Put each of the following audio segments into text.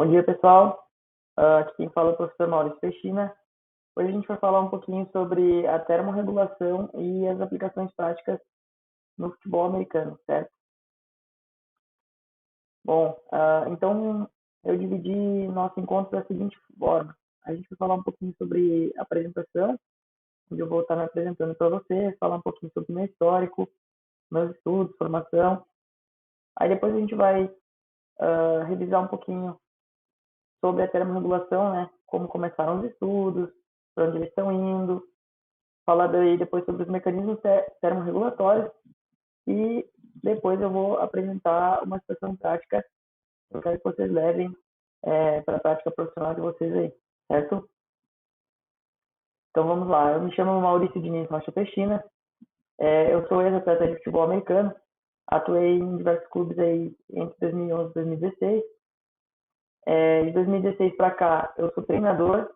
Bom dia, pessoal. Aqui quem fala é o professor Maurício Peixina. Hoje a gente vai falar um pouquinho sobre a termorregulação e as aplicações práticas no futebol americano, certo? Bom, então eu dividi nosso encontro da seguinte forma. A gente vai falar um pouquinho sobre apresentação, onde eu vou estar me apresentando para vocês, falar um pouquinho sobre meu histórico, meus estudos, formação. Aí depois a gente vai revisar um pouquinho sobre a termorregulação, né? Como começaram os estudos, para onde eles estão indo, falar daí depois sobre os mecanismos termorregulatórios e depois eu vou apresentar uma situação prática que eu quero que vocês levem para a prática profissional de vocês aí, certo? Então vamos lá, eu me chamo Maurício Diniz Rocha Peixina, eu sou ex-atleta de futebol americano, atuei em diversos clubes aí entre 2011 e 2016. De 2016 para cá eu sou treinador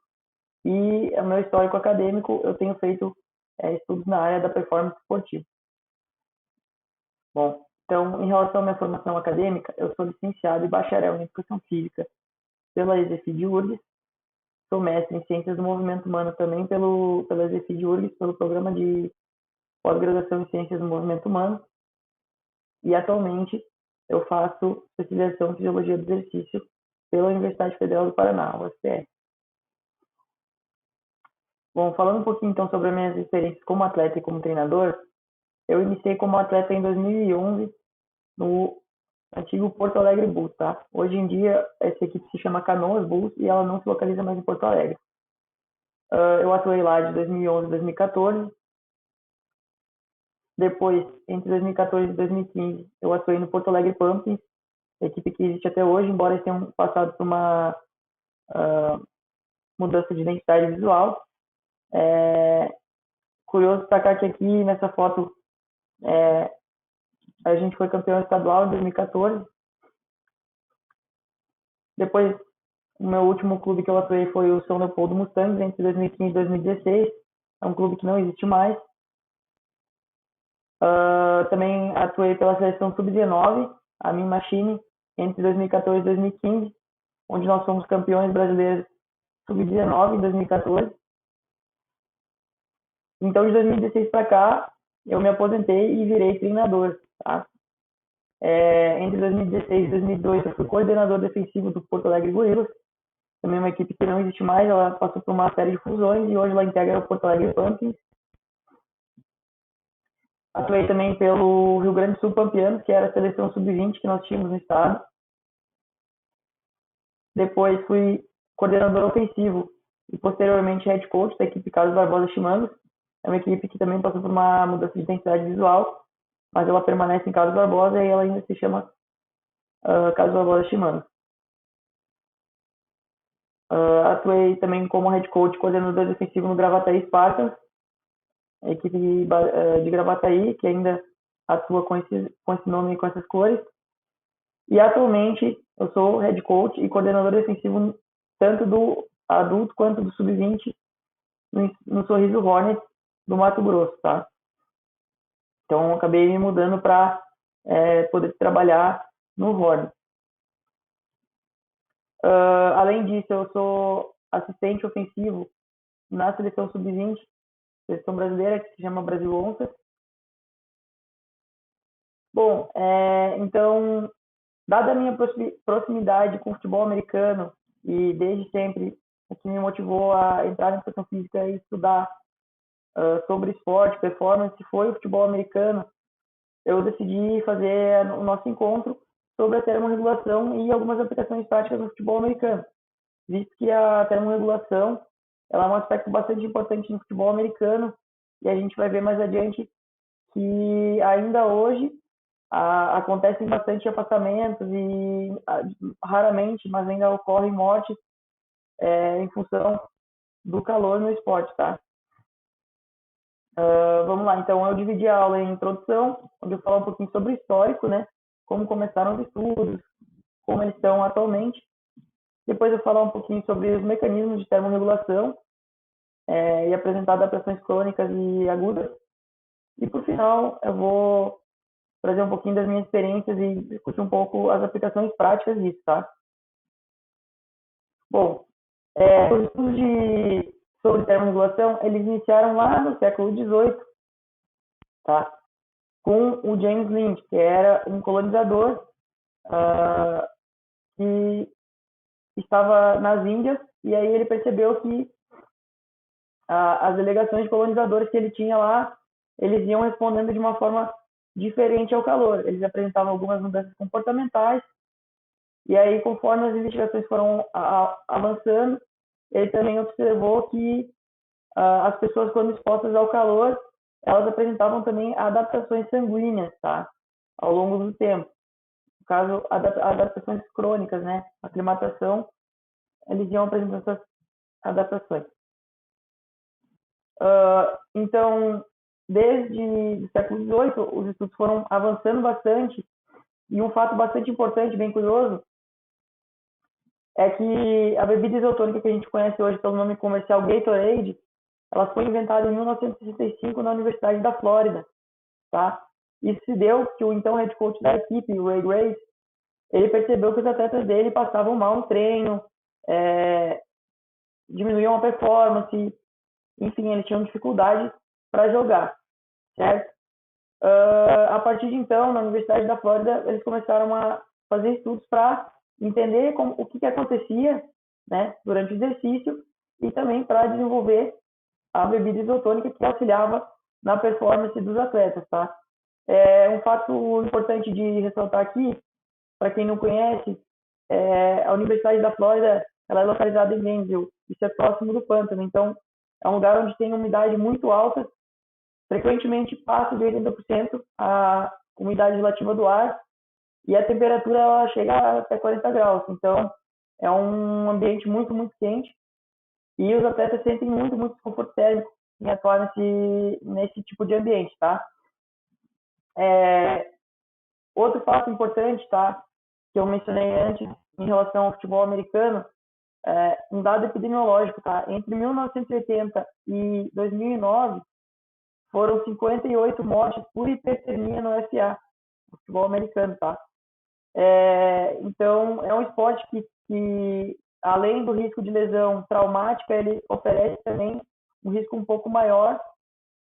e o meu histórico acadêmico eu tenho feito estudos na área da performance esportiva. Bom, então, em relação à minha formação acadêmica, eu sou licenciado e bacharel em Educação Física pela ESEFI de URGS, sou mestre em Ciências do Movimento Humano também pela ESEFI de URGS, pelo Programa de Pós-Graduação em Ciências do Movimento Humano, e atualmente eu faço especialização em Fisiologia do Exercício pela Universidade Federal do Paraná, UFPR. Bom, falando um pouquinho então sobre as minhas experiências como atleta e como treinador, eu iniciei como atleta em 2011 no antigo Porto Alegre Bulls, tá? Hoje em dia, essa equipe se chama Canoas Bulls e ela não se localiza mais em Porto Alegre. Eu atuei lá de 2011 a 2014. Depois, entre 2014 e 2015, eu atuei no Porto Alegre Pumpkins, equipe que existe até hoje, embora eles tenham passado por uma mudança de identidade visual. Curioso destacar que aqui nessa foto a gente foi campeão estadual em 2014. Depois, o meu último clube que eu atuei foi o São Leopoldo Mustangs, entre 2015 e 2016. É um clube que não existe mais. Também atuei pela seleção sub-19, a Min Machine, entre 2014 e 2015, onde nós fomos campeões brasileiros sub-19 em 2014. Então, de 2016 para cá, eu me aposentei e virei treinador. Tá? Entre 2016 e 2002, eu fui coordenador defensivo do Porto Alegre Gorillas, também uma equipe que não existe mais, ela passou por uma série de fusões e hoje ela integra o Porto Alegre Pumpkins. Atuei também pelo Rio Grande do Sul Pampianos, que era a seleção sub-20 que nós tínhamos no estado. Depois fui coordenador ofensivo e posteriormente head coach da equipe Carlos Barbosa Chimangos. É uma equipe que também passou por uma mudança de identidade visual, mas ela permanece em Carlos Barbosa e ela ainda se chama Carlos Barbosa Chimangos. Atuei também como head coach e coordenador defensivo no Gravataí Spartans, a equipe de Gravataí, que ainda atua com esse nome e com essas cores. E atualmente eu sou head coach e coordenador defensivo tanto do adulto quanto do sub-20 no Sorriso Hornets do Mato Grosso, tá? Então acabei me mudando para poder trabalhar no Hornets. Além disso, eu sou assistente ofensivo na seleção sub-20, seleção brasileira, que se chama Brasil Onças. Bom, então, dada a minha proximidade com o futebol americano e desde sempre o que me motivou a entrar na educação física e estudar sobre esporte, performance, foi o futebol americano, eu decidi fazer o nosso encontro sobre a termorregulação e algumas aplicações práticas no futebol americano, visto que a termorregulação ela é um aspecto bastante importante no futebol americano e a gente vai ver mais adiante que ainda hoje acontecem bastante afastamentos e raramente, mas ainda ocorrem mortes em função do calor no esporte, tá? Vamos lá, então eu dividi a aula em introdução, onde eu falo um pouquinho sobre o histórico, né? Como começaram os estudos, como eles estão atualmente. Depois eu falar um pouquinho sobre os mecanismos de termorregulação e apresentar adaptações crônicas e agudas. E por final eu vou trazer um pouquinho das minhas experiências e discutir um pouco as aplicações práticas disso, tá? Bom, os estudos sobre termorregulação, eles iniciaram lá no século XVIII, tá? Com o James Lind, que era um colonizador uh, que estava nas Índias, e aí ele percebeu que as delegações de colonizadores que ele tinha lá, eles iam respondendo de uma forma diferente ao calor. Eles apresentavam algumas mudanças comportamentais, e aí, conforme as investigações foram avançando, ele também observou que as pessoas, quando expostas ao calor, elas apresentavam também adaptações sanguíneas, tá? Ao longo do tempo. No caso, adaptações crônicas, né? A aclimatação, eles iam apresentando essas adaptações. Então, desde o século XVIII, os estudos foram avançando bastante, e um fato bastante importante, bem curioso, é que a bebida isotônica que a gente conhece hoje pelo nome comercial Gatorade, ela foi inventada em 1965 na Universidade da Flórida, tá? Isso se deu que o então head coach da equipe, o Ray Grace, ele percebeu que os atletas dele passavam mal no treino, diminuíam a performance, enfim, eles tinham dificuldade para jogar, certo? A partir de então, na Universidade da Flórida, eles começaram a fazer estudos para entender o que acontecia, né, durante o exercício, e também para desenvolver a bebida isotônica que auxiliava na performance dos atletas, tá? Um fato importante de ressaltar aqui, para quem não conhece, a Universidade da Flórida, ela é localizada em Gainesville, isso é próximo do pântano, então é um lugar onde tem umidade muito alta, frequentemente passa de 80% a umidade relativa do ar, e a temperatura ela chega até 40 graus, então é um ambiente muito, muito quente, e os atletas sentem muito, muito desconforto térmico em atuar nesse tipo de ambiente, tá? Outro fato importante, tá? Que eu mencionei antes em relação ao futebol americano, um dado epidemiológico, tá? Entre 1980 e 2009, foram 58 mortes por hipertermia no FA, no futebol americano, tá? Então, é um esporte que, além do risco de lesão traumática, ele oferece também um risco um pouco maior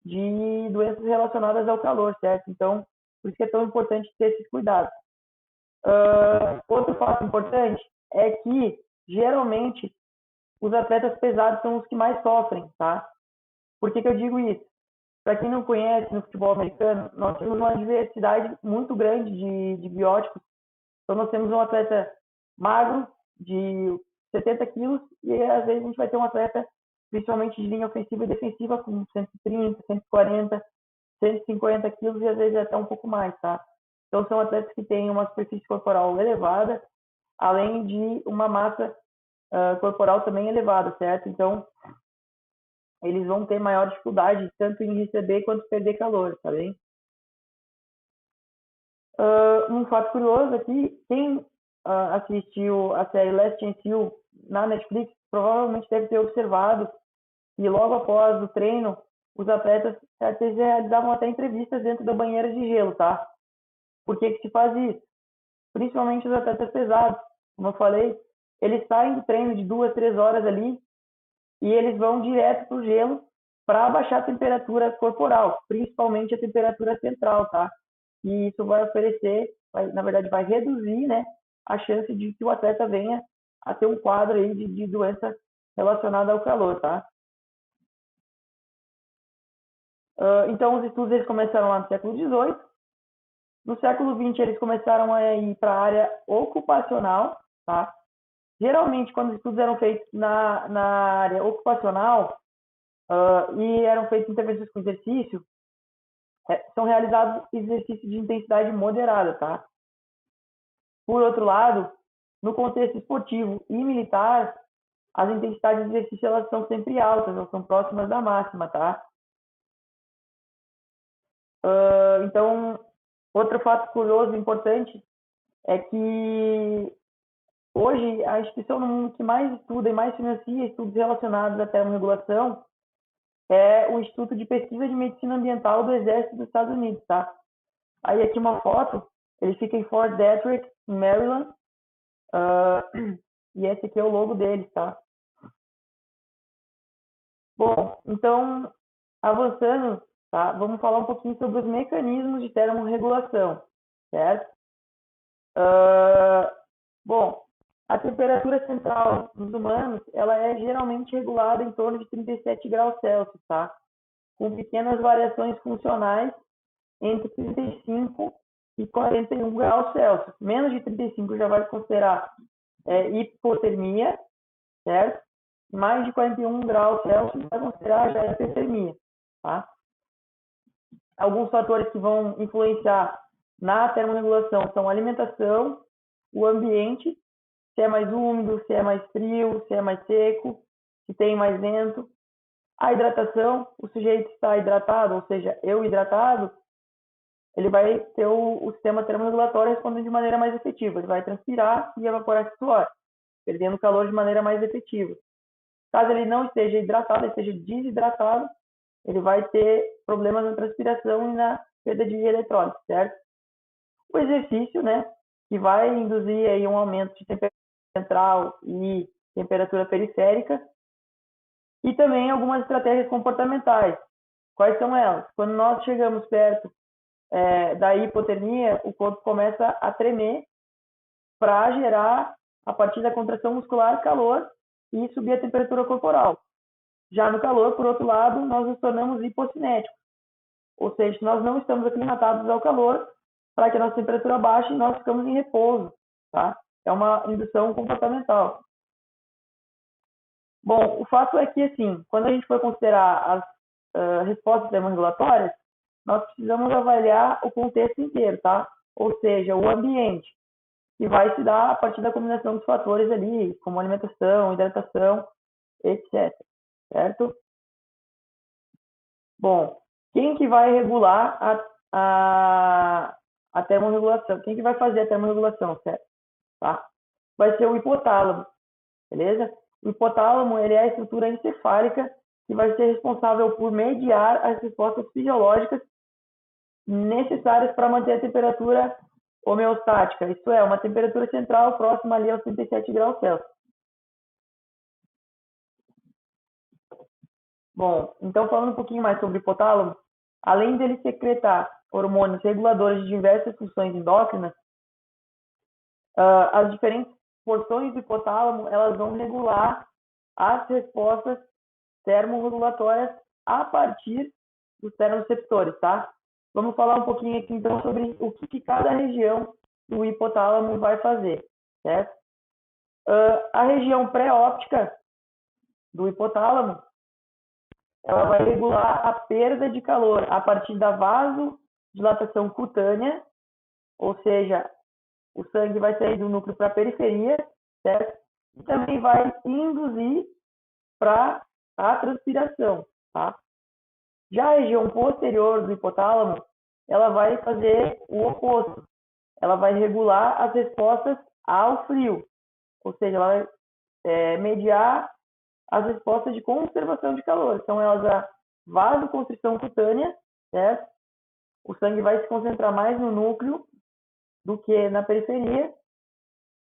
de doenças relacionadas ao calor, certo? Então, por isso que é tão importante ter esses cuidados. Outro fato importante é que, geralmente, os atletas pesados são os que mais sofrem, tá? Por que eu digo isso? Para quem não conhece, no futebol americano, nós temos uma diversidade muito grande de biótipos. Então, nós temos um atleta magro, de 70 quilos, e às vezes a gente vai ter um atleta, principalmente de linha ofensiva e defensiva, com 130, 140, 150 quilos e às vezes até um pouco mais, tá? Então, são atletas que têm uma superfície corporal elevada, além de uma massa corporal também elevada, certo? Então, eles vão ter maior dificuldade tanto em receber quanto perder calor, tá bem? Um fato curioso aqui, quem assistiu a série Last Chance U na Netflix provavelmente deve ter observado que logo após o treino, os atletas realizavam até entrevistas dentro da banheira de gelo, tá? Por que se faz isso? Principalmente os atletas pesados, como eu falei, eles saem do treino de 2, 3 horas ali e eles vão direto para o gelo para abaixar a temperatura corporal, principalmente a temperatura central, tá? E isso vai oferecer, na verdade, vai reduzir, né, a chance de que o atleta venha a ter um quadro aí de doença relacionada ao calor, tá? Então, os estudos eles começaram lá no século XVIII. No século XX, eles começaram a ir para a área ocupacional, tá? Geralmente, quando os estudos eram feitos na área ocupacional e eram feitas intervenções com exercício, são realizados exercícios de intensidade moderada, tá? Por outro lado, no contexto esportivo e militar, as intensidades de exercício elas são sempre altas, elas são próximas da máxima, tá? Então, outro fato curioso e importante é que hoje a instituição no mundo que mais estuda e mais financia estudos relacionados à termorregulação é o Instituto de Pesquisa de Medicina Ambiental do Exército dos Estados Unidos, tá? Aí aqui uma foto, ele fica em Fort Detrick, em Maryland. e esse aqui é o logo deles, tá? Bom, então, avançando, tá? Vamos falar um pouquinho sobre os mecanismos de termorregulação, certo? Ah, bom, a temperatura central dos humanos, ela é geralmente regulada em torno de 37 graus Celsius, tá? Com pequenas variações funcionais entre 35 e 41 graus Celsius. Menos de 35 já vai considerar hipotermia, certo? Mais de 41 graus Celsius vai considerar já hipertermia, tá? Alguns fatores que vão influenciar na termorregulação são a alimentação, o ambiente, se é mais úmido, se é mais frio, se é mais seco, se tem mais vento. A hidratação, o sujeito está hidratado, ou seja, eu hidratado, ele vai ter o sistema termorregulatório respondendo de maneira mais efetiva. Ele vai transpirar e evaporar esse suor, perdendo calor de maneira mais efetiva. Caso ele não esteja hidratado, ele esteja desidratado, ele vai ter problemas na transpiração e na perda de eletrólise, certo? O exercício, né, que vai induzir aí um aumento de temperatura central e temperatura periférica, e também algumas estratégias comportamentais. Quais são elas? Quando nós chegamos perto da hipotermia, o corpo começa a tremer para gerar, a partir da contração muscular, calor e subir a temperatura corporal. Já no calor, por outro lado, nós nos tornamos hipocinéticos, ou seja, nós não estamos aclimatados ao calor, para que a nossa temperatura baixe e nós ficamos em repouso, tá? É uma indução comportamental. Bom, o fato é que, assim, quando a gente for considerar as respostas termorregulatórias, nós precisamos avaliar o contexto inteiro, tá? Ou seja, o ambiente, que vai se dar a partir da combinação dos fatores ali, como alimentação, hidratação, etc. Certo? Bom, quem que vai regular a termorregulação? Quem que vai fazer a termorregulação, certo? Tá? Vai ser o hipotálamo, beleza? O hipotálamo, ele é a estrutura encefálica que vai ser responsável por mediar as respostas fisiológicas necessárias para manter a temperatura homeostática, isto é, uma temperatura central próxima ali aos 37 graus Celsius. Bom, então falando um pouquinho mais sobre o hipotálamo, além dele secretar hormônios reguladores de diversas funções endócrinas, as diferentes porções do hipotálamo, elas vão regular as respostas termorregulatórias a partir dos termoreceptores, tá? Vamos falar um pouquinho aqui então sobre o que cada região do hipotálamo vai fazer, certo? A região pré-óptica do hipotálamo, ela vai regular a perda de calor a partir da vasodilatação cutânea, ou seja, o sangue vai sair do núcleo para a periferia, certo? E também vai induzir para a transpiração, tá? Já a região posterior do hipotálamo, ela vai fazer o oposto. Ela vai regular as respostas ao frio, ou seja, ela vai mediar as respostas de conservação de calor. São elas a vasoconstrição cutânea, certo? O sangue vai se concentrar mais no núcleo do que na periferia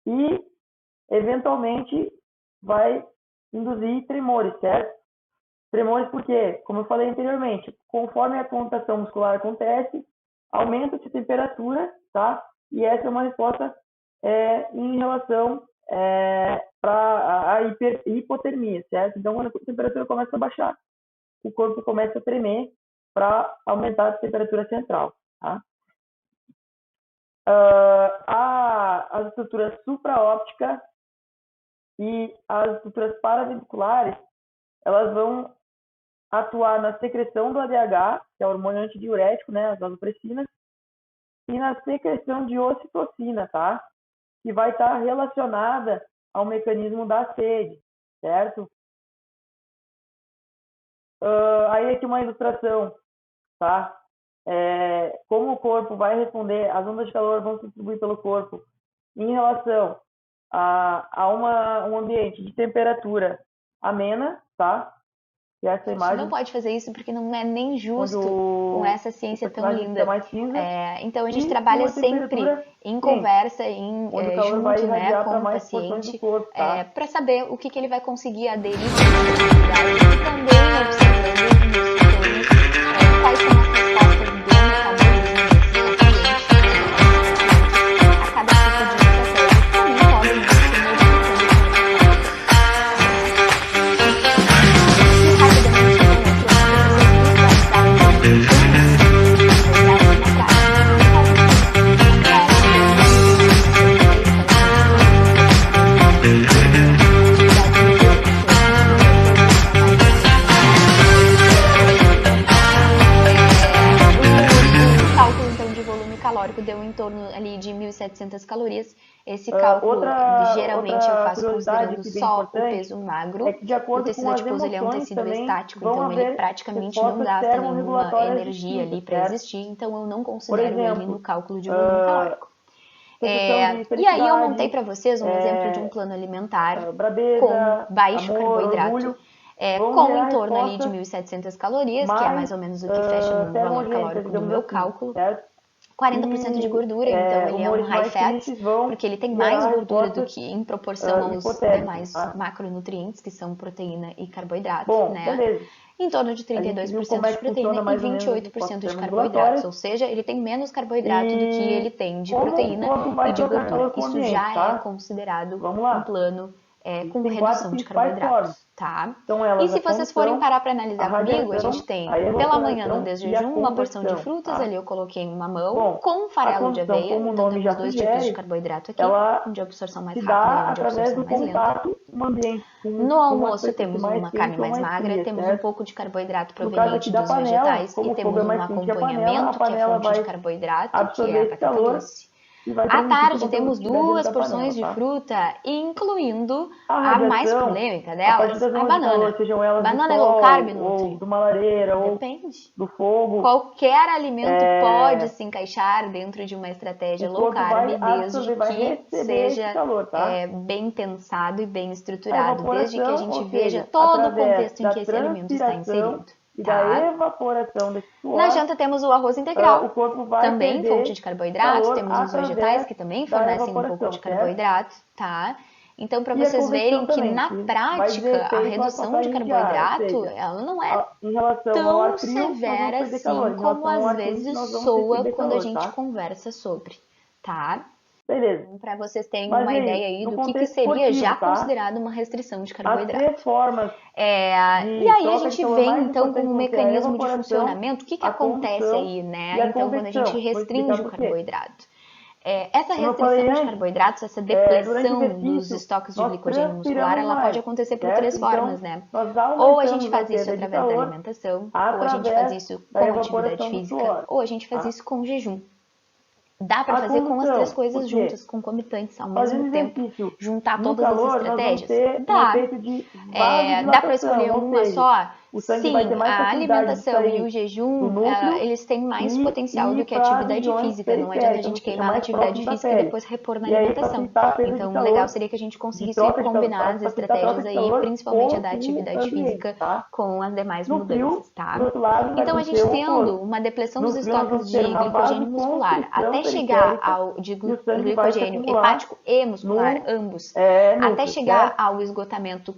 e, eventualmente, vai induzir tremores, certo? Tremores porque, como eu falei anteriormente, conforme a contração muscular acontece, aumenta-se a temperatura, tá? E essa é uma resposta em relação para a hipotermia, certo? Então, quando a temperatura começa a baixar, o corpo começa a tremer para aumentar a temperatura central, tá? As estruturas supraópticas e as estruturas paraventriculares, elas vão atuar na secreção do ADH, que é o hormônio antidiurético, né, as vasopressinas, e na secreção de ocitocina, tá? Que vai estar relacionada ao mecanismo da sede, certo? Aí aqui uma ilustração, tá? Como o corpo vai responder, as ondas de calor vão se distribuir pelo corpo em relação a um ambiente de temperatura amena, tá? que é essa A gente não imagem pode fazer isso porque não é nem onde justo com o essa ciência tão personagem fica linda. mais cinza Então a gente e com trabalha uma sempre temperatura em quente, conversa, onde o calor vai junto, né, irradiar para com o mais porções do paciente, corpo, tá? para saber o que ele vai conseguir aderir com essa atividade e também observando nos sintomas quais são as respostas do metabolismo desse paciente a cada tipo de estratégia que também podem ir se modificando com o tratamento. E rapidamente, então, eu trouxe para vocês duas praticidades de carboidratos na O cálculo então de volume calórico deu em torno ali de 1.700 calorias. Esse cálculo geralmente eu Outra faço curiosidade considerando aqui bem só o importante peso é magro. que de O acordo com tecido as adiposo ele é um emoções tecido também estático, vão então ele haver praticamente não respostas gasta nenhuma termorregulatórias energia ali distintas, para certo? existir, então eu não Por considero ele no exemplo, cálculo de volume calórico. sensação de E aí eu montei felicidade, para vocês um exemplo de um plano alimentar com brabeza, baixo amor, carboidrato, orgulho, vão com em gerar torno ali de respostas 1.700 calorias, que é mais mais ou menos o que fecha no valor termogênicas, calórico do digamos meu assim, cálculo. certo? 40% de E gordura, então ele é um humores high mais fat, felizes vão porque ele tem mais gerar gordura do respostas que em proporção aos hipotéticas, demais tá? macronutrientes, que são proteína e carboidrato, Bom, né? beleza. Em torno de A gente viu 32% como é de que funciona proteína e mais ou menos as respostas 28% de carboidratos, termorregulatórias ou seja, ele tem menos carboidrato do que ele e tem de como o proteína corpo e vai de trocar gordura. calor com o Isso ambiente, já é tá? considerado Vamos um lá. plano com Existem quatro redução de principais formas. carboidratos, tá? São E elas se a vocês forem combustão, parar para a analisar comigo, a gente radiação, tem a pela manhã no evaporação e a desjejum uma porção de conversão, frutas, tá? ali eu coloquei uma mão, Bom, com a farelo de combustão, aveia, como o então nome temos já dois tipos de sugere, carboidrato aqui, ela um de absorção mais se rápida e dá um de através absorção do mais lenta. contato com o ambiente, No com uma almoço superfície temos mais uma carne quente ou mais mais magra, fria, temos um certo? pouco de carboidrato No caso aqui proveniente da dos panela, vegetais e como o fogo é temos um mais quente a panela acompanhamento, que é a fonte de vai carboidrato, que é absorver a esse batata calor doce. e vai À transmitir para o tarde conteúdo temos que estiver dentro duas da panela, porções de tá? fruta, incluindo A a mais radiação, polêmica a partir delas, das a ondas de calor, banana. sejam elas do Banana é low carb, sol, ou Nutri? de uma lareira, ou Depende. do fogo, Qualquer alimento pode é, se encaixar dentro de uma o estratégia low corpo carb, vai desde absorver, vai que receber esse seja calor, tá? bem pensado e bem A estruturado, desde que a evaporação, gente ou veja seja, todo o através contexto em da que esse alimento está transpiração inserido, e da tá? evaporação desse Na suor, janta temos o arroz o integral, corpo vai também fonte perder de carboidrato, calor temos os vegetais através que também da fornecem um pouco de evaporação, certo? carboidrato, tá? Então, para E a vocês convecção verem que também, na que vai dizer prática a respeito à redução de passagem de ar, ou carboidrato, seja, ela não é em relação ao tão ar frio, nós vamos severa perder calor, assim em como relação ao às ar quente, vezes nós vamos soa receber quando a calor, gente tá? conversa sobre, tá? Beleza. Para vocês terem Mas uma e ideia aí, aí no do que contexto seria já esportivo, tá? considerado uma restrição de As três carboidrato. formas E de aí a troca de gente calor vê mais então com importantes o vão ser a mecanismo de evaporação, funcionamento, o que a acontece combustão aí, e né? a Então quando a gente convecção. Vou explicar restringe o por quê. carboidrato. Essa Como eu falei restrição de antes, carboidratos, essa durante o depleção dos exercício, estoques de nós glicogênio muscular, transpiramos ela pode mais, acontecer por certo? três formas, Então, né? nós Ou a gente aumentamos a faz isso perda de através da calor alimentação, ou a gente faz através isso da com atividade evaporação do física, suor, ou a gente faz tá? isso com jejum. Dá para A fazer com as três condução, por coisas quê? juntas, concomitantes, ao mesmo Fazendo tempo, exercício juntar no todas as calor, nós vamos estratégias? ter um Dá. efeito de Dá para vasodilatação, escolher ou uma seja, só? o sangue vai ter Sim, mais a facilidade de alimentação e o sair do jejum, núcleo eles têm mais e potencial do ir que a para as atividade regiões física. Não adianta a periféricas, ou gente seja, queimar na mais atividade próximo da física e pele. depois repor na E aí alimentação. facilitar a perda de Então, o legal calor, seria que a gente de conseguisse troca de calor, combinar as facilitar a troca estratégias de aí, calor principalmente a com da o atividade ambiente, física, tá? com as demais No frio, mudanças, tá? por outro lado, vai Então, a acontecer gente o tendo oposto. uma depleção dos No frio, nós estoques vamos ter de uma glicogênio muscular vasoconstrição até chegar periférica ao de e o sangue vai se glicogênio acumular hepático e muscular, no ambos, até núcleo, chegar certo? ao esgotamento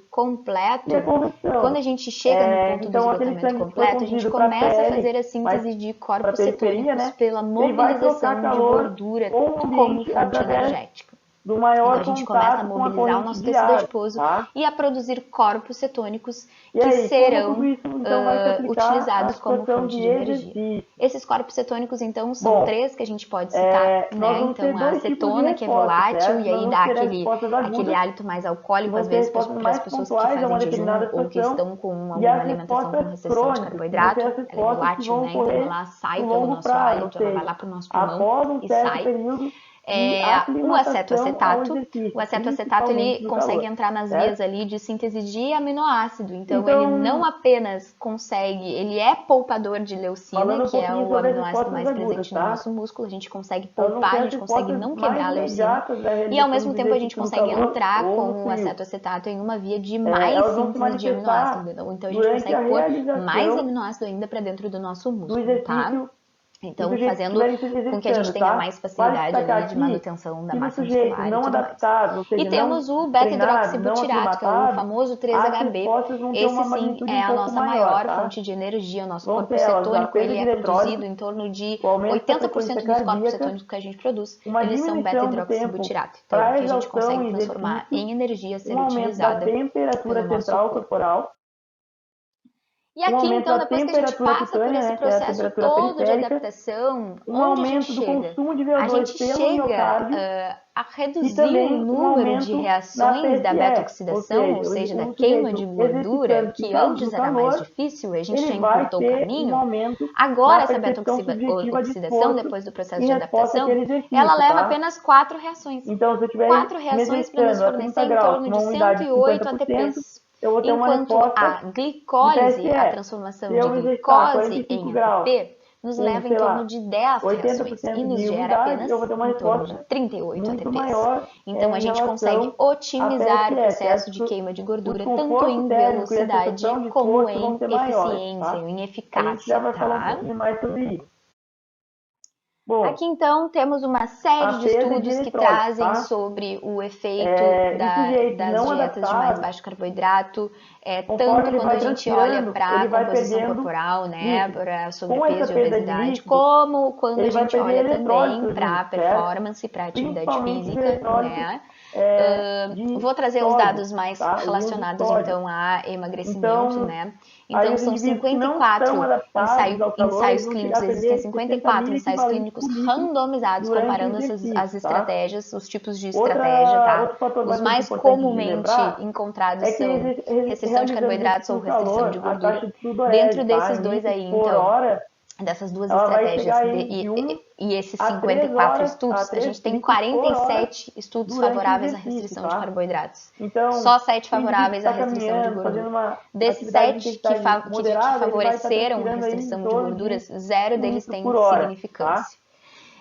E a completo. Quando a conversão. gente chega no ponto do Então, aquele esgotamento sangue que foi completo, a gente conduzido para a começa a pele, fazer a mas síntese de para a corpos periferia, cetônicos né? pela Ele vai trocar mobilização de calor gordura com o como ambiente fonte através energética. do Então maior a gente começa a contato com a mobilizar o corrente nosso de tecido ar, adiposo tá? e a produzir corpos cetônicos E que aí, como tudo serão isso então vai se aplicar à utilizados como situação fonte de de energia. exercício? Esses corpos cetônicos, então, são Bom, três que a gente pode citar, nós né? vamos ter Então, a dois tipos de cetona, que é respostas, volátil, certo? e Nós aí vamos dá ter as respostas aquele agudas, hálito mais que alcoólico, vão às ser vezes, respostas para as mais pessoas que pontuais a fazem uma jejum determinada ou que situação, estão com e alguma as alimentação com respostas restrição de crônicas, que vão ser carboidrato. as Ela é respostas que volátil, vão né? Então, ocorrer ela sai no pelo longo nosso prazo, ou hálito, ela vai seja, lá para o nosso pulmão após um e certo sai. período e O aclimatação ao acetoacetato. exercício, O acetoacetato principalmente ele no consegue calor, entrar nas certo? vias ali de síntese de aminoácido. Então ele não Então, apenas consegue, ele é poupador de leucina, falando um que é pouquinho o sobre as aminoácido respostas mais agudas, presente no tá? nosso músculo, a gente consegue Eu não poupar, a sei as gente consegue respostas não mais quebrar a leucina. imediatas da E ao realização mesmo dos tempo a gente exercícios no consegue calor entrar ou com no o frio. acetoacetato em uma via de mais Elas vão se síntese de aminoácido. manifestar Então a gente durante a consegue pôr mais realização aminoácido ainda para dentro do nosso do músculo, tá? exercício do Então, sujeito que fazendo estiverem se com que a gente exercitando, tenha tá? mais Vale facilidade destacar ali de aqui manutenção da que no massa sujeito muscular e não tudo mais. adaptado, ou E seja, não temos o treinado, não beta-hidroxibutirato, que é o aclimatado, famoso as 3-HB. respostas vão ter Esse uma sim magnitude é um a pouco nossa maior, maior tá? fonte de energia. O nosso Vão corpo ter elas a cetônico perda ele de é produzido eletrólito, em torno de o aumento da frequência 80% dos corpos cardíaca, cetônicos que a gente produz, uma eles são diminuição do tempo beta-hidroxibutirato. Então, para que a gente exaustão consegue e transformar exercício, em energia a ser um aumento da utilizada temperatura pelo nosso central corpo. corporal, E um aqui, aumento então, da depois que a gente temperatura passa por cutânea, esse né, que é a processo temperatura todo de periférica, adaptação, um onde a gente aumento do chega? consumo de A VO2 gente pelo chega miocárdio a e reduzir o também um número de aumento na reações da TSE, beta-oxidação, ou ou seja, seja, da o queima de sujeito gordura, exercitando-se que no antes era mais calor, difícil, a gente já ele vai encurtou o ter um caminho. aumento na Agora, essa percepção subjetiva de beta-oxidação, esforço depois do processo em de resposta adaptação, àquele ela exercício, leva tá? apenas 4 reações. Então, se eu estiver 4 me reações para nos exercitando a fornecer 30 em graus torno com de uma umidade de 108 50%, ATPs. eu vou ter uma Enquanto resposta a de glicólise, a TSE. Se transformação de eu me exercitar a glicose 45 em graus ATP, nos com, leva em sei torno lá, de 10 reações e 80% nos de gera umidade, eu vou apenas ter uma em torno de resposta 38 muito ATPs. maior Então a em gente consegue relação à otimizar o TSE, processo de certo? queima de O gordura tanto desconforto em térmico e a velocidade sensação de como esforço vão em ser maiores, eficiência, tá? em A gente já eficácia, vai falar um tá? pouquinho mais sobre isso. Bom, Aqui então temos uma a série de perda de estudos que eletrólitos, trazem tá? sobre o efeito Em sujeitos das não dietas de mais adaptados, baixo carboidrato, conforme tanto ele quando vai a gente olha transpirando, para a ele vai composição perdendo corporal, né, líquidos. para Com essa sobrepeso e perda de obesidade, líquidos, como quando a ele vai gente perder olha também eletrólitos para a juntos, certo? performance, para a atividade Principalmente os física, eletrólitos né? de Vou trazer os sódio, dados mais tá? Os íons de relacionados sódio. então a emagrecimento, Então, né? aí Então os são indivíduos que não estão 54 adaptados ao calor, eles ensaios vão chegar clínicos, a existem perder 70 54 mil ensaios equivalentes clínicos por litro randomizados durante o comparando as exercício, tá? estratégias, os tipos de estratégia, tá? Outro fator Os bastante mais importante de comumente lembrar encontrados é que são restrição de realizando carboidratos exercício ou no restrição de calor, a gordura. taxa de Dentro sudorese, tá? desses Em dois litros aí, por então, hora, dessas duas ela vai estratégias chegar aí de 1 e esses a 3 54 horas a estudos, a 3 gente tem litros por hora 47 estudos durante o favoráveis à exercício, restrição de tá? carboidratos. Então, Só 7 o indivíduo que favoráveis à está restrição de caminhando, gordura. fazendo uma Desses atividade de 7 intensidade que moderada, ele vai estar favoreceram a transpirando aí em restrição de torno de gorduras, 0 1 deles litro tem por hora, tá? significância.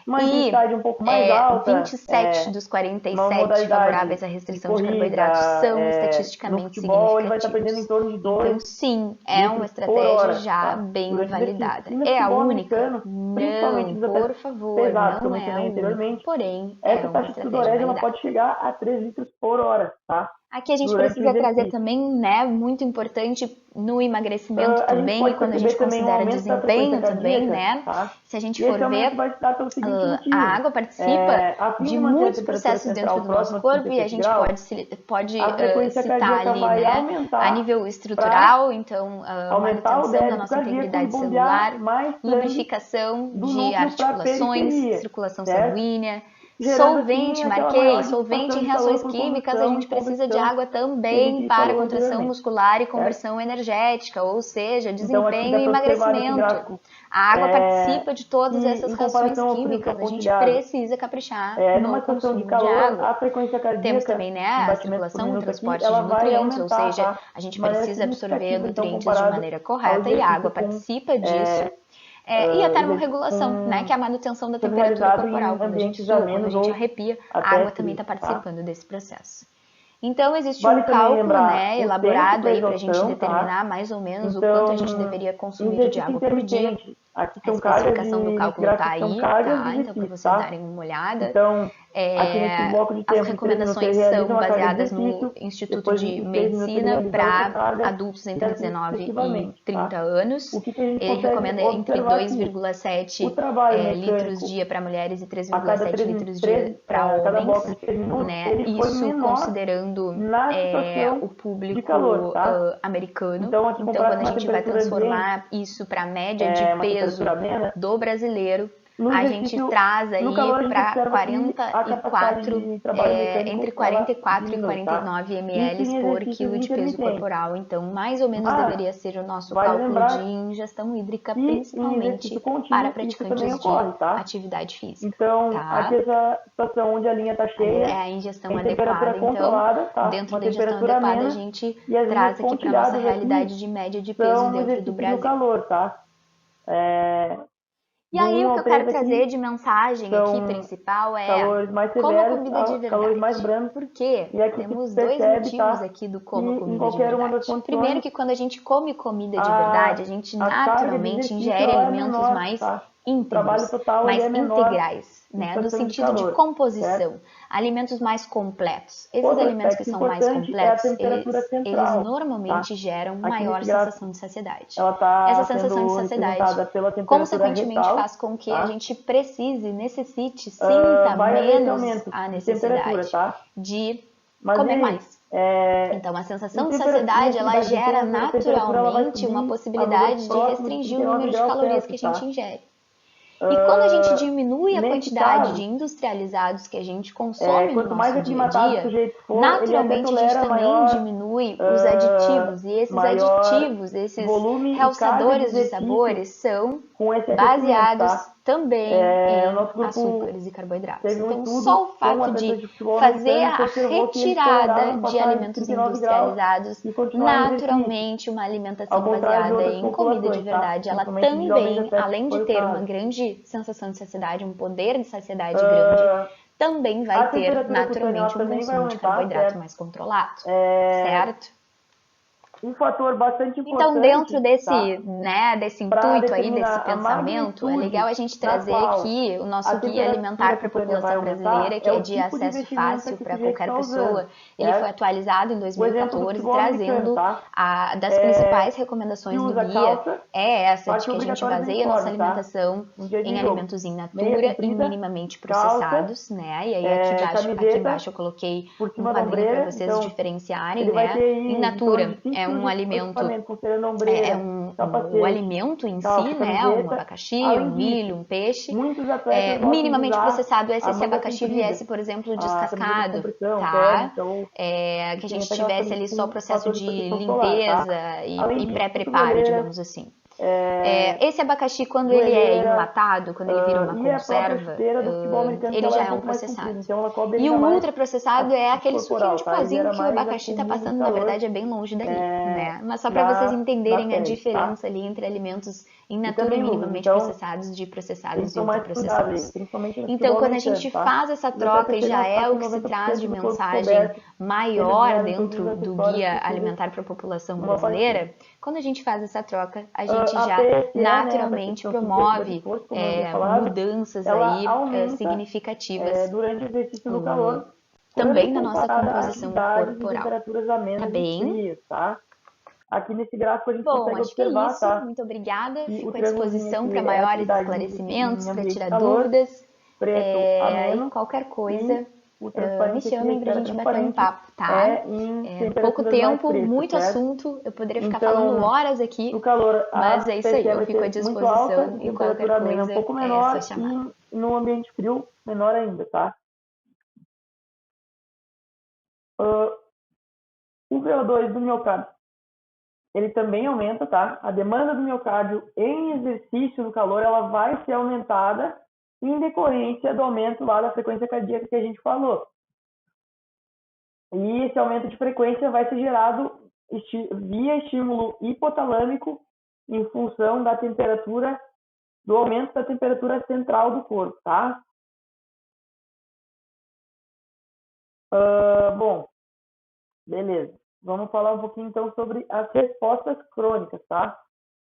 Uma E intensidade um pouco mais alta, 27 dos uma 47 modalidade favoráveis à de restrição de corrida, carboidratos são no estatisticamente futebol, ele vai estar perdendo em significativos. torno de Então, 2 sim, é uma litros por estratégia hora, já tá? bem Durante o exercício. validada. E no É a futebol única? americano, principalmente Não, nos por atletas favor, pesados, que eu não é a mencionei única. anteriormente, Porém, é essa uma taxa de estratégia sudorese ela validada. pode chegar a 3 litros por hora, tá? Aqui a gente Durante o precisa trazer exercício. também, né, muito importante no emagrecimento A gente também, e pode quando a perceber gente também um considera aumento da frequência desempenho também, cardíaca, né? tá? Se a gente E esse for aumento ver, vai se dar pelo seguinte a motivo. água participa A fim de de manter a muitos temperatura processos dentro central do nosso próxima de corpo e a 37 gente graus, pode a frequência citar cardíaca ali, vai né, a aumentar nível para estrutural, então aumentar o manutenção da débito nossa cardíaco e integridade bombear celular, mais sangue lubrificação do de núcleo para a articulações, periferia, circulação certo? sanguínea, Gerando solvente, assim aquela marquei, maior solvente dissipação em de calor reações por químicas, a condução gente e precisa de combustão água que a também gente para falou contração anteriormente, muscular e certo? conversão energética, ou seja, Então aqui desempenho dá e para observar nesse emagrecimento. gráfico A água participa de que todas essas em reações comparação ao frio químicas, a gente compartilhado, precisa caprichar numa no situação de consumo de calor, água. a frequência Temos cardíaca também, né, em a batimentos por circulação, o minuto aqui, transporte de ela vai nutrientes, ou aumentar, seja, tá? a gente De maneira precisa absorver significativa, então, nutrientes de comparado maneira ao correta e a água exercício com, participa disso. E a termorregulação, né, que é a manutenção da sendo temperatura realizado corporal. em Quando a gente ambientes sua, quando a amenos gente ou arrepia, a até água também frios, está tá? participando desse processo. Então, existe um Vale também cálculo, lembrar né, o tempo elaborado para aí para a gente exaustão, tá? determinar mais ou menos o quanto a gente Então, deveria em consumir de exercício água por dia. intermitente, aqui A são cargas especificação do nesse cálculo está gráfico são aí, cargas de tá? Então, para exercício, vocês tá? darem uma olhada. Então, aqui nesse bloco de As tempo de 3 minutos, recomendações ele realiza são uma carga de baseadas no exercício, Instituto depois de em 6 minutos ele Medicina realiza outra para carga, adultos e entre assim 19 e sucessivamente, 30 tá? anos. O que a gente Ele consegue recomenda entre observar aqui? O 2,7 trabalho litros mecânico dia para mulheres e a cada 3,7 3, litros dia para cada bloco homens, de 3 minutos, né? ele foi Isso menor considerando na situação o de calor, público tá? americano. Então, aqui Então, comparado quando com a uma gente vai temperatura ambiente, transformar isso para a média de uma temperatura peso amena, do brasileiro, No a gente exercício, traz no aí calor, a gente para observa que a capacidade 44, de trabalho mecânico, entre ela 44 e diminui, tá? 49 Isso ml em por exercícios quilo de peso intermitentes. corporal. Então, mais ou menos Mas, deveria ser o nosso vale cálculo de lembrar ingestão hídrica, que em exercício principalmente para contínuo, isso também praticantes de ocorre, tá? atividade física, Então, aqui tá? essa situação onde a linha está É cheia, a ingestão em temperatura adequada, então, controlada, tá? dentro Uma da ingestão temperatura adequada, a amena, gente e as linhas traz aqui para a nossa pontilhadas aqui realidade de média de peso são dentro do exercícios no Brasil. calor, tá? E Do aí, 1 o que ao eu quero 3 trazer aqui de mensagem aqui são principal é calores mais coma severos comida de a calores mais verdade. brandos, Por quê? e aqui se Temos dois percebe, motivos tá? aqui do Que coma em comida de qualquer uma das verdade. Primeiro condições, que quando a gente come comida de verdade, a, a gente a carga de naturalmente exercício ingere ela é alimentos menor, mais tá? O trabalho íntegros, total ele mais é menor integrais, em né? No situação de sentido de calor, certo? composição, alimentos mais completos. Esses Outro alimentos que aspecto são mais importante é a completos, temperatura eles central, tá? normalmente geram Aqui maior nesse gráfico, sensação de saciedade. ela Essa está sensação de sendo saciedade, representada pela temperatura consequentemente, retal, faz com que a tá? gente precise, necessite, sinta Vai haver esse menos aumento a de temperatura, necessidade tá? de Mas e comer aí? mais. É, Então, a sensação de em saciedade, ela atividades gera intensas, a temperatura ela vai naturalmente uma subir a valores possibilidade de próximos de restringir o 39 número de graus calorias que a Celsius, gente tá? ingere. E quando a gente diminui a Nesse quantidade de caso, industrializados que a gente consome no quanto mais nosso dia a aclimatado o dia, sujeito for, ele até naturalmente a gente tolera também maior, diminui os aditivos. E esses maior aditivos, esses volume e carga de realçadores de exercício sabores, são com esse aquecimento, baseados tá? também O em nosso grupo açúcares e carboidratos. teve um Então, estudo só o com fato atletas de de futebol fazer americano e se a observou que eles toleravam retirada de passar de alimentos 39 graus industrializados, e continuar em exercício, naturalmente, uma ao alimentação contrário de baseada outras em comida de populações, tá? verdade, ela Principalmente de jovens também, atletas, que além de foi o ter uma caso. grande sensação de saciedade, um poder de saciedade grande, também A vai ter temperatura cutânea ela naturalmente um também vai consumo de aumentar, carboidrato certo? mais controlado, É, certo? um fator bastante Então, dentro importante, desse, tá? né, desse Para intuito aí, desse determinar a pensamento, é legal magnitude a gente na trazer qual aqui o a nosso guia alimentar temperatura para a cutânea vai população aumentar brasileira, que é é o de tipo de acesso vestimenta fácil que o para sujeito qualquer está usando, pessoa. Ele foi certo? atualizado em O exemplo do 2014, futebol americano, trazendo tá? das principais Se recomendações do usa guia, calça, é essa, de parte que a gente obrigatória do baseia a nossa uniforme, tá? alimentação Um dia de em jogo. alimentos in Meia natura e comprida, minimamente calça, processados, né? E aí aqui camiseta embaixo eu coloquei por um cima da quadrinho para ombreira. vocês Então, diferenciarem, ele vai ter né? In aí em torno natura de 5 é quilos um de alimento equipamento, considerando ombreira, o capacete, alimento em si, calça, né? Um camiseta. abacaxi, Além um milho, disso, um peixe, muitos atletas gostam de minimamente usar processado é se a esse manga abacaxi comprida, viesse, por exemplo, a camiseta de descascado, compressão, tá? térmica ou Que a tem gente até aquelas tivesse camisas ali só o com processo fatores de de proteção solar, tá? limpeza Além e disso, pré-preparo, cotoveleiras, digamos assim. é, Esse abacaxi, quando ele é joelheira, enlatado, quando ele vira uma e a própria conserva, chuteira do futebol americano, que ele ela é já um é um pouco mais comprida, processado. então ela cobre E ainda o mais ultraprocessado a é superfície aquele suquinho corporal, de tá? E pozinho gera que o mais abacaxi está acúmulo de passando, na calor verdade, é bem longe dali, né? Mas só para vocês na entenderem a pele, tá? diferença ali entre alimentos in E natura e também luvas. minimamente Então, processados, de tem que processados e tomar esse cuidado aí, ultraprocessados. principalmente no Então, futebol quando a americano, gente tá? faz essa Os atletas troca e já chegam a é ter o que se traz 90% de do corpo mensagem coberto, se eles maior ganharem todos os dentro do acessórios guia possíveis alimentar para a população numa partida. brasileira, quando a gente faz essa troca, a gente A já PSE, né, a naturalmente percepção subjetiva de promove força, como eu havia falado, mudanças ela aí aumenta significativas durante o exercício no calor, quando também na nossa comparada a composição atividades em corporal. temperaturas Tá amenas e bem? frias, tá? Aqui nesse gráfico a gente Bom, consegue acho que é observar, isso. tá? Muito obrigada. Que o Fico à triângulozinho disposição aqui para é maiores atividade esclarecimentos, em para ambiente de tirar calor, dúvidas. preto E ameno, qualquer e coisa, o me transparente aqui, a chamem para a esfera gente bater um transparente, papo, tá? em Pouco temperaturas mais tempo, frescas, muito certo? assunto. Eu poderia ficar falando Então, horas no aqui, calor, a mas é isso aí. PSE Eu vai fico à ser muito alta, disposição em e qualquer temperatura amena um coisa pouco é só menor chamar. e no ambiente frio menor ainda, tá? O VO2 do miocárdio, ele também aumenta, tá? A demanda do miocárdio em exercício no calor, ela vai ser aumentada em decorrência do aumento lá da frequência cardíaca que a gente falou. E esse aumento de frequência vai ser gerado via estímulo hipotalâmico em função da temperatura, do aumento da temperatura central do corpo, tá? Bom, beleza. Vamos falar um pouquinho então sobre as respostas crônicas, tá?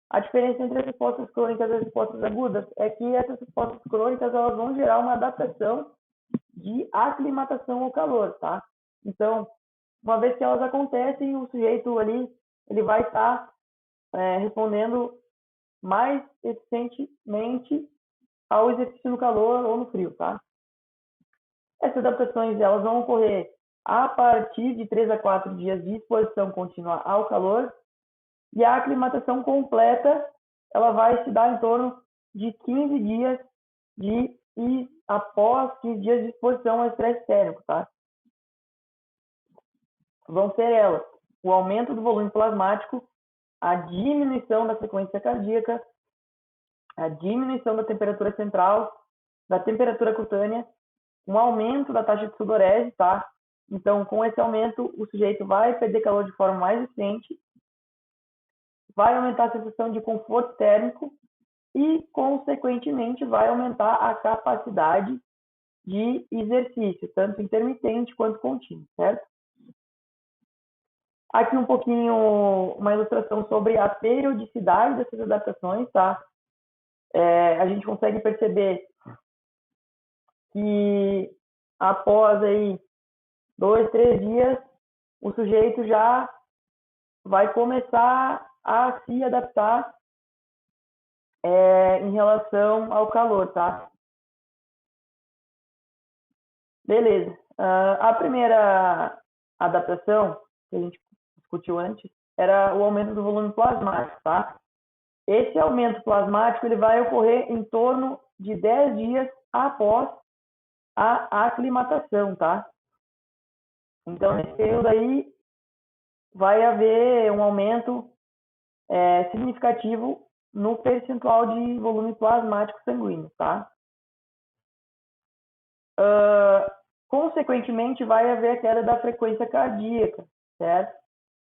A diferença entre as respostas crônicas e as respostas agudas é que essas respostas crônicas elas vão gerar uma adaptação de aclimatação ao calor, tá? Então, uma vez que elas acontecem, o sujeito ali ele vai estar respondendo mais eficientemente ao exercício no calor ou no frio, tá? Essas adaptações elas vão ocorrer a partir de 3 a 4 dias de exposição contínua ao calor e a aclimatação completa ela vai se dar em torno de 15 dias e após 15 dias de exposição ao estresse térmico, tá? Vão ser elas: o aumento do volume plasmático, a diminuição da frequência cardíaca, a diminuição da temperatura central, da temperatura cutânea, um aumento da taxa de sudorese, tá? Então, com esse aumento, o sujeito vai perder calor de forma mais eficiente, vai aumentar a sensação de conforto térmico e, consequentemente, vai aumentar a capacidade de exercício, tanto intermitente quanto contínuo, certo? Aqui um pouquinho, uma ilustração sobre a periodicidade dessas adaptações, tá? A gente consegue perceber que após aí 2, 3 dias, o sujeito já vai começar a se adaptar em relação ao calor, tá? Beleza. A primeira adaptação que a gente discutiu antes era o aumento do volume plasmático, tá? Esse aumento plasmático ele vai ocorrer em torno de 10 dias após a aclimatação, tá? Então, nesse período aí, vai haver um aumento significativo no percentual de volume plasmático sanguíneo, tá? Consequentemente, vai haver a queda da frequência cardíaca, certo?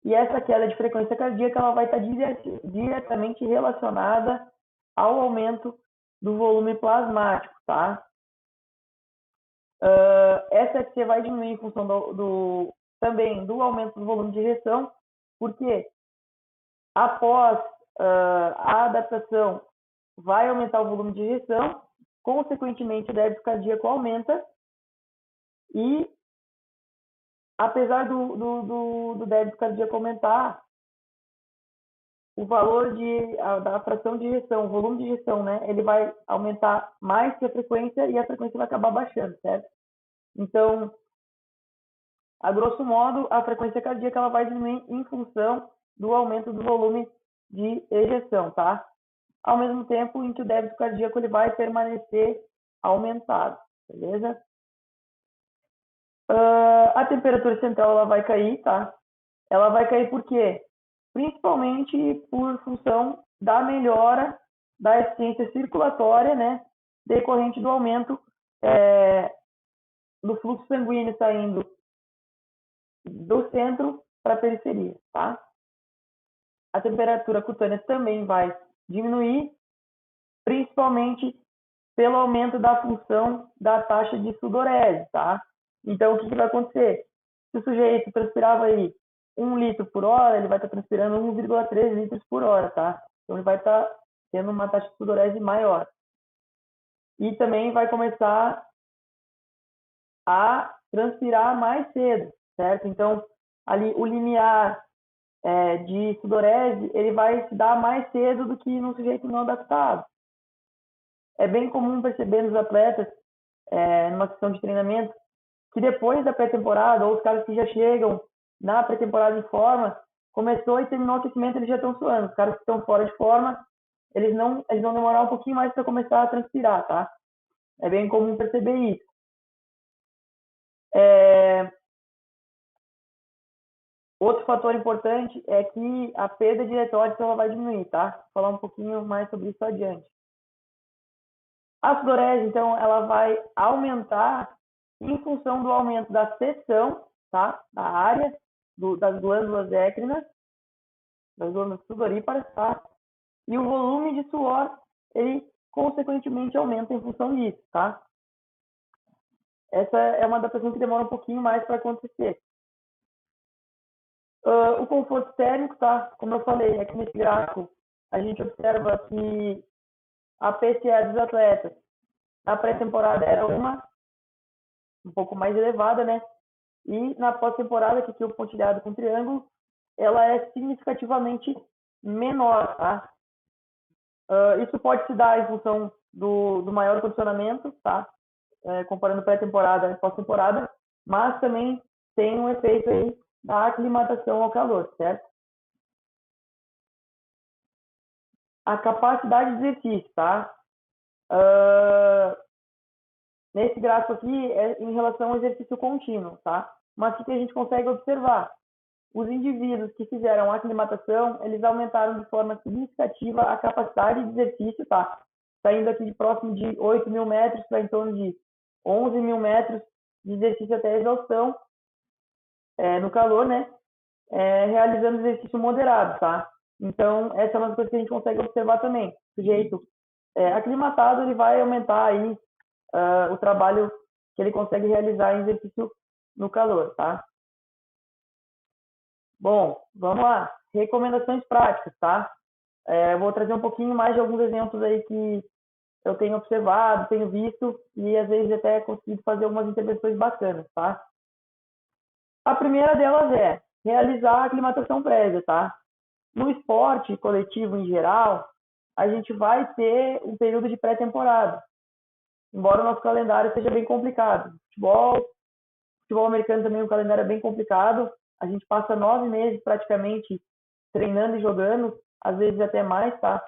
E essa queda de frequência cardíaca ela vai estar diretamente relacionada ao aumento do volume plasmático, tá? Essa FC vai diminuir em função também do aumento do volume de ejeção, porque após a adaptação vai aumentar o volume de ejeção, consequentemente o débito cardíaco aumenta e apesar do débito cardíaco aumentar, o valor da fração de ejeção, o volume de ejeção, né, ele vai aumentar mais que a frequência e a frequência vai acabar baixando, certo? Então, a grosso modo, a frequência cardíaca ela vai diminuir em função do aumento do volume de ejeção, tá? Ao mesmo tempo em que o débito cardíaco ele vai permanecer aumentado, beleza? A temperatura central ela vai cair, tá? Ela vai cair por quê? Principalmente por função da melhora da eficiência circulatória, né? Decorrente do aumento do fluxo sanguíneo saindo do centro para a periferia, tá? A temperatura cutânea também vai diminuir, principalmente pelo aumento da função da taxa de sudorese, tá? Então, o que vai acontecer? Se o sujeito transpirava aí 1 litro por hora, ele vai estar transpirando 1,3 litros por hora, tá? Então, ele vai estar tendo uma taxa de sudorese maior. E também vai começar a transpirar mais cedo, certo? Então, ali o limiar de sudorese, ele vai se dar mais cedo do que no sujeito não adaptado. É bem comum perceber nos atletas, numa sessão de treinamento, que depois da pré-temporada, ou os caras que já chegam na pré-temporada em forma, começou e terminou o aquecimento, eles já estão suando. Os caras que estão fora de forma, eles vão demorar um pouquinho mais para começar a transpirar, tá? É bem comum perceber isso. Outro fator importante é que a perda de eletrólise ela vai diminuir, tá? Vou falar um pouquinho mais sobre isso adiante. A sudorese, então, ela vai aumentar em função do aumento da seção, tá? Da área das glândulas écrinas, das glândulas sudoríparas, tá? E o volume de suor, ele consequentemente aumenta em função disso, tá? Essa é uma adaptação que demora um pouquinho mais para acontecer. O conforto térmico, tá? Como eu falei, aqui nesse gráfico, a gente observa que a PCA dos atletas na pré-temporada era um pouco mais elevada, né? E na pós-temporada, que aqui o pontilhado com triângulo, ela é significativamente menor, tá? Isso pode se dar em função do maior condicionamento, tá? Comparando pré-temporada e pós-temporada, mas também tem um efeito aí da aclimatação ao calor, certo? A capacidade de exercício, tá? Uh, Nesse gráfico aqui é em relação ao exercício contínuo, tá? Mas o que a gente consegue observar? Os indivíduos que fizeram a aclimatação, eles aumentaram de forma significativa a capacidade de exercício, tá? Saindo aqui de próximo de 8 mil metros para em torno de 11 mil metros de exercício até a exaustão, no calor, né? Realizando exercício moderado, tá? Então, essa é uma das coisas que a gente consegue observar também. O sujeito aclimatado, ele vai aumentar aí o trabalho que ele consegue realizar em exercício no calor, tá? Bom, vamos lá. Recomendações práticas, tá? Vou trazer um pouquinho mais de alguns exemplos aí que eu tenho observado, tenho visto e às vezes até consigo fazer algumas intervenções bacanas, tá? A primeira delas é realizar a aclimatação prévia, tá? No esporte coletivo em geral, a gente vai ter um período de pré-temporada, embora o nosso calendário seja bem complicado. Futebol americano também o calendário é bem complicado. A gente passa 9 meses praticamente treinando e jogando, às vezes até mais, tá?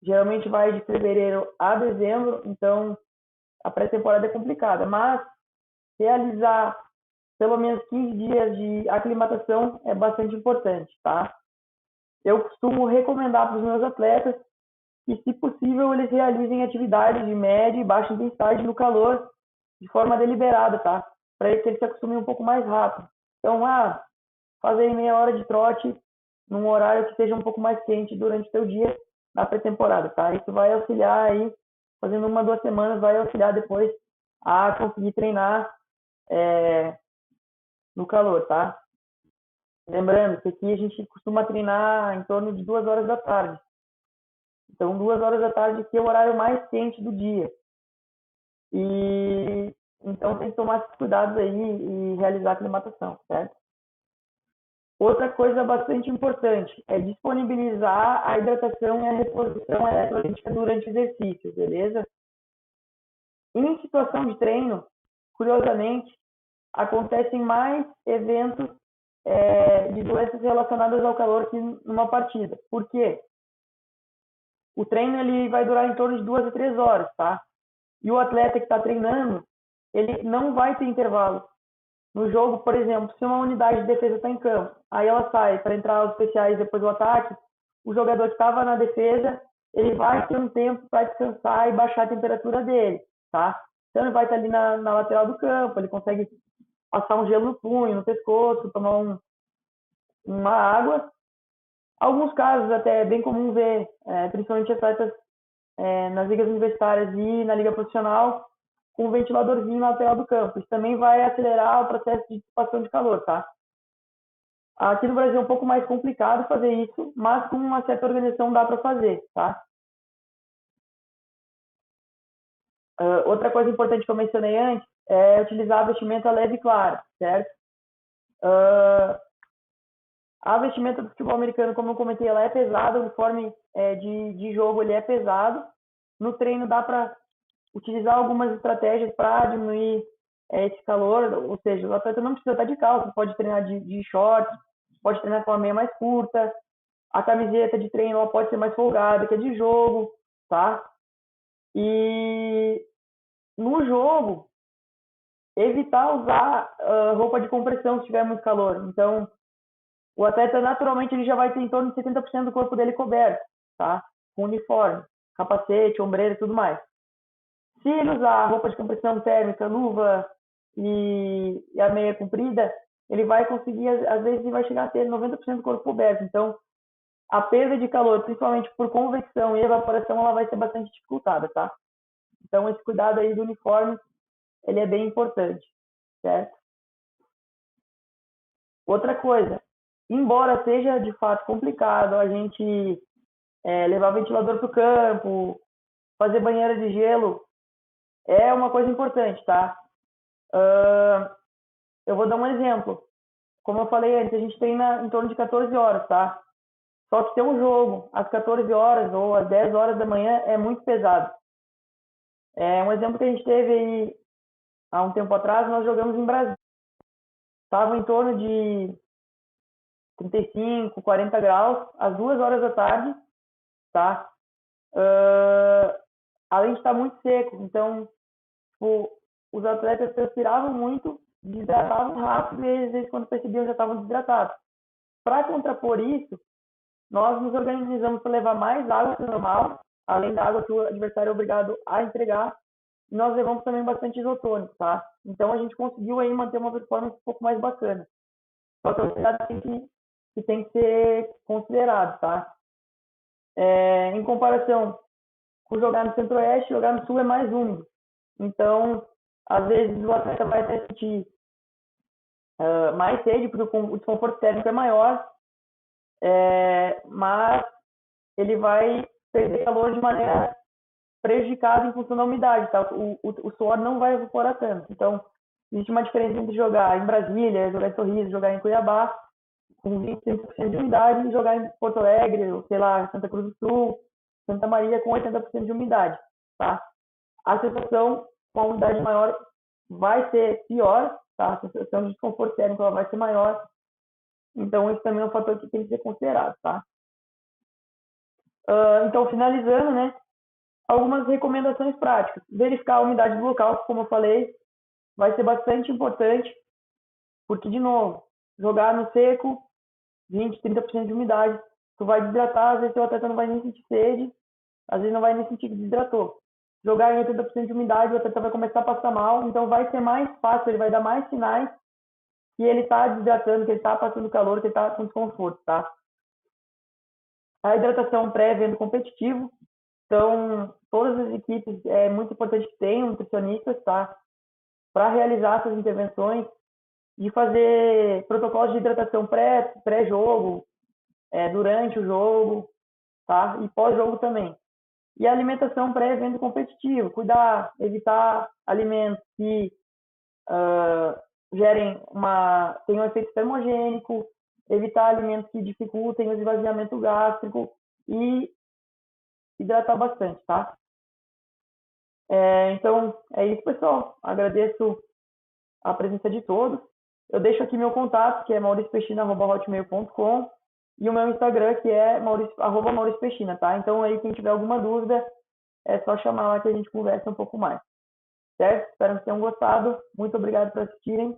Geralmente vai de fevereiro a dezembro, então a pré-temporada é complicada. Mas realizar pelo menos 15 dias de aclimatação é bastante importante, tá? Eu costumo recomendar para os meus atletas que, se possível, eles realizem atividades de média e baixa intensidade no calor de forma deliberada, tá? Para que eles se acostumem um pouco mais rápido. Então, fazer meia hora de trote num horário que seja um pouco mais quente durante o seu dia na pré-temporada, tá? Isso vai auxiliar aí, fazendo 1, 2 semanas, vai auxiliar depois a conseguir treinar no calor, tá? Lembrando que aqui a gente costuma treinar em torno de 2 horas da tarde. Então, 2 horas da tarde aqui é o horário mais quente do dia. E então tem que tomar esses cuidados aí e realizar a aclimatação, certo? Outra coisa bastante importante é disponibilizar a hidratação e a reposição eletrolítica durante o exercício, beleza? Em situação de treino, curiosamente, acontecem mais eventos de doenças relacionadas ao calor que numa partida. Por quê? O treino ele vai durar em torno de 2 a 3 horas, tá? E o atleta que está treinando, ele não vai ter intervalo. No jogo, por exemplo, se uma unidade de defesa está em campo, aí ela sai para entrar os especiais depois do ataque, o jogador que estava na defesa, ele vai ter um tempo para descansar e baixar a temperatura dele, tá? Então ele vai estar ali na lateral do campo, ele consegue passar um gelo no punho, no pescoço, tomar uma água. Alguns casos até é bem comum ver, principalmente atletas nas ligas universitárias e na liga profissional, com um ventiladorzinho na lateral do campo. Isso também vai acelerar o processo de dissipação de calor, tá? Aqui no Brasil é um pouco mais complicado fazer isso, mas com uma certa organização dá para fazer, tá? Outra coisa importante que eu mencionei antes é utilizar a vestimenta leve e clara, certo? A vestimenta do futebol americano, como eu comentei, ela é pesada, o uniforme de jogo ele é pesado. No treino dá para utilizar algumas estratégias para diminuir esse calor, ou seja, o atleta não precisa estar de calça, pode treinar de shorts, pode treinar com a meia mais curta, a camiseta de treino ela pode ser mais folgada, que é de jogo, tá? E no jogo, evitar usar roupa de compressão se tiver muito calor. Então, o atleta naturalmente ele já vai ter em torno de 70% do corpo dele coberto, tá? Com uniforme, capacete, ombreira e tudo mais. Se ele usar roupa de compressão térmica, luva e a meia comprida, ele vai conseguir, às vezes, ele vai chegar a ter 90% do corpo coberto. Então, a perda de calor, principalmente por convecção e evaporação, ela vai ser bastante dificultada, tá? Então, esse cuidado aí do uniforme, ele é bem importante, certo? Outra coisa, embora seja de fato complicado a gente levar ventilador para o campo, fazer banheira de gelo, é uma coisa importante, tá? Eu vou dar um exemplo. Como eu falei antes, a gente treina em torno de 14 horas, tá? Só que ter um jogo às 14 horas ou às 10 horas da manhã é muito pesado. Um exemplo que a gente teve aí há um tempo atrás, nós jogamos em Brasília. Estava em torno de 35, 40 graus, às 2 horas da tarde, tá? além de estar muito seco. Então, tipo, os atletas transpiravam muito, desidratavam rápido e às vezes quando percebiam já estavam desidratados. Para contrapor isso, nós nos organizamos para levar mais água que o normal, além da água que o adversário é obrigado a entregar, e nós levamos também bastante isotônico, tá? Então a gente conseguiu aí manter uma performance um pouco mais bacana. Só que é um cuidado que tem que ser considerado, tá? Em comparação com jogar no centro-oeste, jogar no sul é mais úmido. Então, às vezes o atleta vai até sentir mais sede, porque o desconforto térmico é maior, mas ele vai perder calor de maneira prejudicada em função da umidade, tá? O suor não vai evaporar tanto. Então, existe uma diferença entre jogar em Brasília, jogar em Sorriso, jogar em Cuiabá, com 25% de umidade, e jogar em Porto Alegre, ou sei lá, Santa Cruz do Sul, Santa Maria, com 80% de umidade, tá? A sensação com a umidade maior vai ser pior, tá? A sensação de desconforto térmico vai ser maior. Então, isso também é um fator que tem que ser considerado, tá? Então, finalizando, né? Algumas recomendações práticas. Verificar a umidade do local, como eu falei, vai ser bastante importante, porque, de novo, jogar no seco, 20, 30% de umidade, tu vai desidratar, às vezes o atleta não vai nem sentir sede, às vezes não vai nem sentir que desidratou. Jogar em 80% de umidade, o atleta vai começar a passar mal, então vai ser mais fácil, ele vai dar mais sinais que ele está desidratando, que ele está passando calor, que ele está com desconforto, tá? A hidratação pré-evento competitivo, então todas as equipes é muito importante que tenham nutricionistas, tá? Para realizar essas intervenções, de fazer protocolos de hidratação pré-jogo, durante o jogo, tá? E pós-jogo também. E a alimentação pré-evento competitivo, cuidar, evitar alimentos que tenham efeito termogênico, evitar alimentos que dificultem o esvaziamento gástrico e hidratar bastante, tá? Então, é isso, pessoal. Agradeço a presença de todos. Eu deixo aqui meu contato, que é mauriciopechina@hotmail.com, e o meu Instagram, que é @mauriciopechina, tá? Então, aí, quem tiver alguma dúvida, é só chamar lá que a gente conversa um pouco mais. Certo? Espero que tenham gostado. Muito obrigado por assistirem.